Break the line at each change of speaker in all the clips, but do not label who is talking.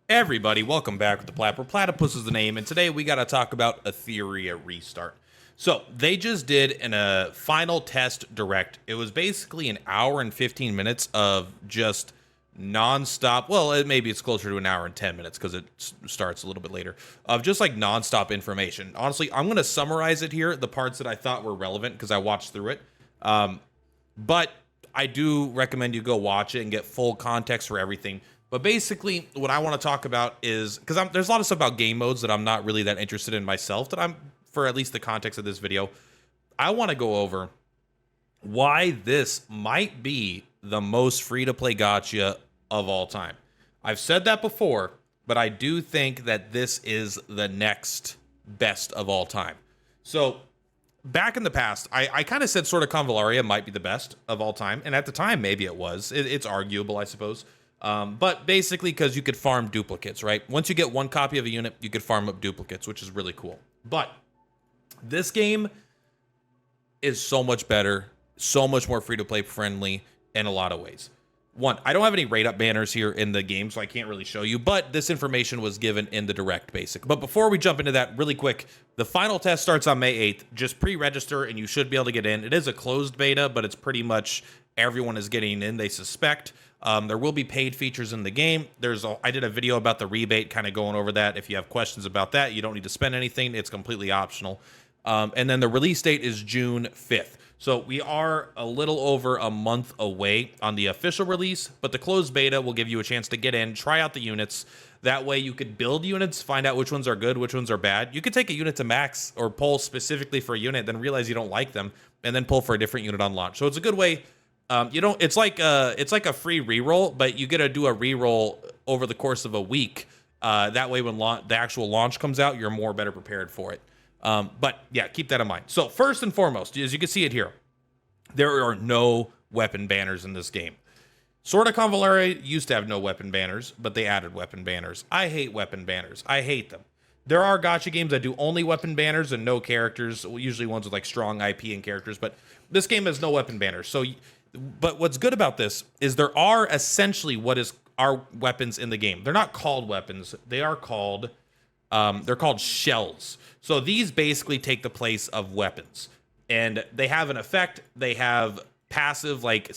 Everybody, welcome back with the Purplatypus is the name, and today we got to talk about Etheria Restart. So they just did in a final test direct. It was basically an hour and 15 minutes of just nonstop. Well, maybe it's closer to an hour and 10 minutes because it starts a little bit later of just like nonstop information. Honestly, I'm going to summarize it here, the parts that I thought were relevant because I watched through it. But I do recommend you go watch it and get full context for everything. But basically, what I want to talk about is, because there's a lot of stuff about game modes that I'm not really that interested in myself, that I'm, for at least the context of this video, I want to go over why this might be the most free-to-play gacha of all time. I've said that before, but I do think that this is the next best of all time. So, back in the past, I kind of said Sword of Convallaria might be the best of all time, and at the time, maybe it was. It's arguable, I suppose. But basically, because you could farm duplicates, right? Once you get one copy of a unit, you could farm up duplicates, which is really cool. But this game is so much better, so much more free-to-play friendly in a lot of ways. One, I don't have any rate-up banners here in the game, so I can't really show you, but this information was given in the direct, basically. But before we jump into that, really quick, the final test starts on May 8th. Just pre-register, and you should be able to get in. It is a closed beta, but it's pretty much everyone is getting in, they suspect. There will be paid features in the game. I did a video about the rebate, kind of going over that. If you have questions about that, you don't need to spend anything. It's completely optional. And then the release date is June 5th. So we are a little over a month away on the official release, but the closed beta will give you a chance to get in, try out the units. That way you could build units, find out which ones are good, which ones are bad. You could take a unit to max or pull specifically for a unit, then realize you don't like them, and then pull for a different unit on launch. So it's a good way. It's like a free reroll, but you get to do a reroll over the course of a week. That way, when the actual launch comes out, you're better prepared for it. But yeah, keep that in mind. So first and foremost, as you can see it here, there are no weapon banners in this game. Sword of Convallaria used to have no weapon banners, but they added weapon banners. I hate weapon banners. I hate them. There are gacha games that do only weapon banners and no characters, usually ones with like strong IP and characters, but this game has no weapon banners. So, but what's good about this is there are essentially our weapons in the game. They're not called weapons. They are called, they're called shells. So these basically take the place of weapons, and they have an effect. They have passive like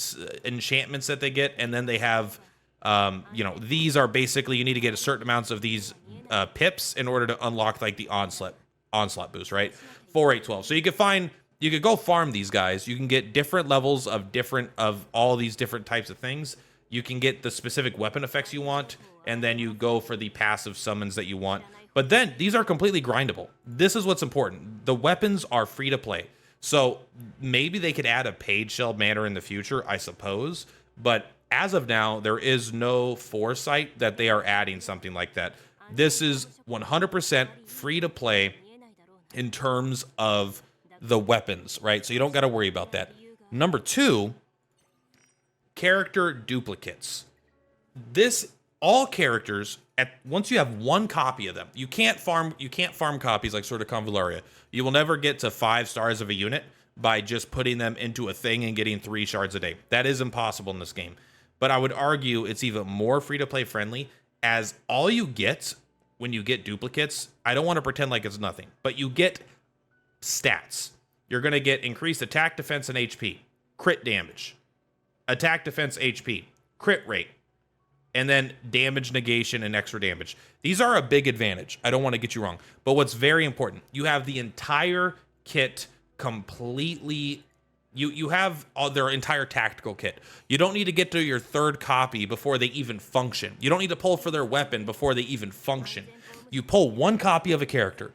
enchantments that they get, and then they have, these are basically, you need to get a certain amounts of these pips in order to unlock like the onslaught boost, right? 4, 8, 12. So you could go farm these guys. You can get different levels of all these different types of things. You can get the specific weapon effects you want, and then you go for the passive summons that you want. But then these are completely grindable. This is what's important. The weapons are free to play. So maybe they could add a paid shell banner in the future, I suppose. But as of now, there is no foresight that they are adding something like that. This is 100% free to play in terms of the weapons, right? So you don't got to worry about that. Number 2, character duplicates. All characters, once you have one copy of them, you can't farm copies like Sword of Convallaria. You will never get to 5 stars of a unit by just putting them into a thing and getting 3 shards a day. That is impossible in this game. But I would argue it's even more free-to-play friendly, as all you get when you get duplicates, I don't want to pretend like it's nothing, but you get stats. You're going to get increased attack, defense, and HP, crit damage, attack, defense, HP, crit rate, and then damage negation and extra damage. These are a big advantage. I don't want to get you wrong. But what's very important, you have the entire kit completely. You have their entire tactical kit. You don't need to get to your 3rd copy before they even function. You don't need to pull for their weapon before they even function. You pull 1 copy of a character.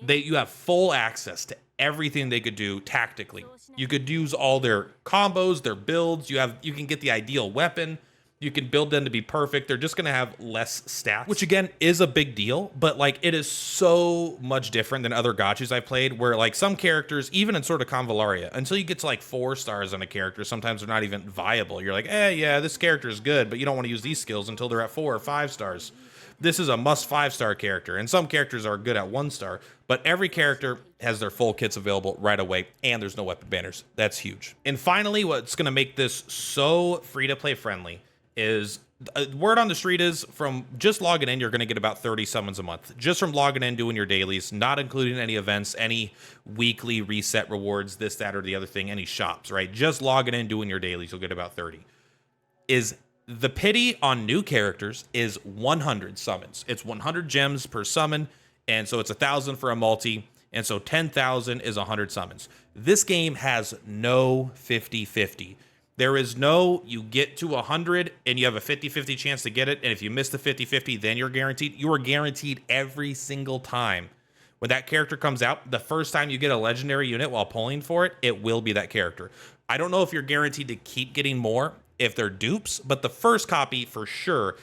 You have full access to everything they could do tactically. You could use all their combos, their builds. You can get the ideal weapon. You can build them to be perfect. They're just going to have less stats, which again is a big deal, but like it is so much different than other gachas I've played where like some characters, even in Sword of Convallaria, until you get to like 4 stars on a character, sometimes they're not even viable. You're like, yeah, this character is good, but you don't want to use these skills until they're at 4 or 5 stars. This is a must 5-star character, and some characters are good at 1 star, but every character has their full kits available right away, and there's no weapon banners. That's huge. And finally, what's going to make this so free-to-play friendly is Word on the street is from just logging in, you're going to get about 30 summons a month. Just from logging in, doing your dailies, not including any events, any weekly reset rewards, this, that, or the other thing, any shops, right? Just logging in, doing your dailies, you'll get about 30. Is the pity on new characters is 100 summons. It's 100 gems per summon, and so it's 1,000 for a multi, and so 10,000 is 100 summons. This game has no 50-50. There is no, you get to 100 and you have a 50-50 chance to get it. And if you miss the 50-50, then you're guaranteed. You are guaranteed every single time. When that character comes out, the first time you get a legendary unit while pulling for it, it will be that character. I don't know if you're guaranteed to keep getting more if they're dupes, but the first copy for sure,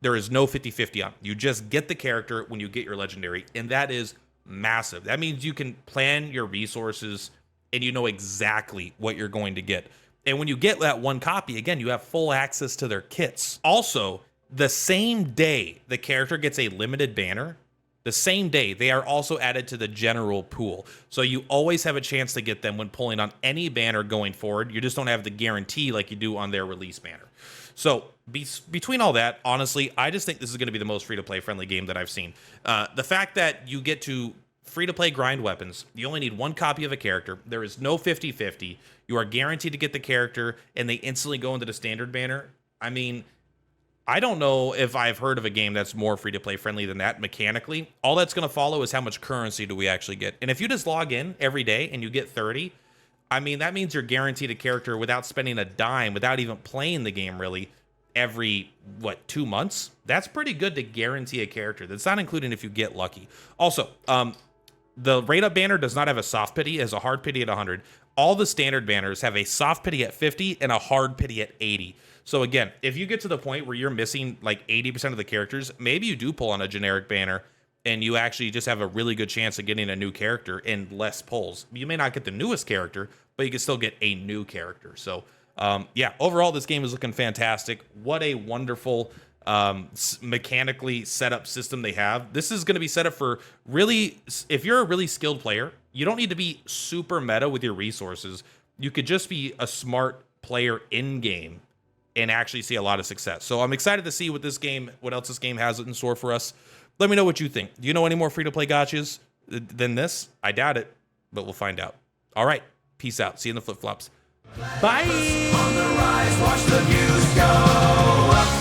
there is no 50-50 on. You just get the character when you get your legendary, and that is massive. That means you can plan your resources and you know exactly what you're going to get. And when you get that one copy, again, you have full access to their kits. Also, the same day the character gets a limited banner, the same day they are also added to the general pool. So you always have a chance to get them when pulling on any banner going forward. You just don't have the guarantee like you do on their release banner. So between all that, honestly, I just think this is going to be the most free-to-play friendly game that I've seen. The fact that you get to free-to-play grind weapons, you only need one copy of a character. There is no 50-50. You are guaranteed to get the character, and they instantly go into the standard banner. I mean, I don't know if I've heard of a game that's more free-to-play friendly than that mechanically. All that's going to follow is how much currency do we actually get. And if you just log in every day and you get 30, I mean, that means you're guaranteed a character without spending a dime, without even playing the game really, every, 2 months? That's pretty good to guarantee a character. That's not including if you get lucky. Also, the rate up banner does not have a soft pity, it has a hard pity at 100. All the standard banners have a soft pity at 50 and a hard pity at 80. So again, if you get to the point where you're missing like 80% of the characters, maybe you do pull on a generic banner and you actually just have a really good chance of getting a new character in less pulls. You may not get the newest character, but you can still get a new character. So yeah, overall, this game is looking fantastic. What a wonderful mechanically set up system they have. This is going to be set up for really, if you're a really skilled player, you don't need to be super meta with your resources. You could just be a smart player in game and actually see a lot of success. So I'm excited to see what else this game has in store for us. Let me know what you think. Do you know any more free-to-play gachas than this? I doubt it, but we'll find out. All right, peace out. See you in the flip-flops. Bye! On the rise, watch the views go up.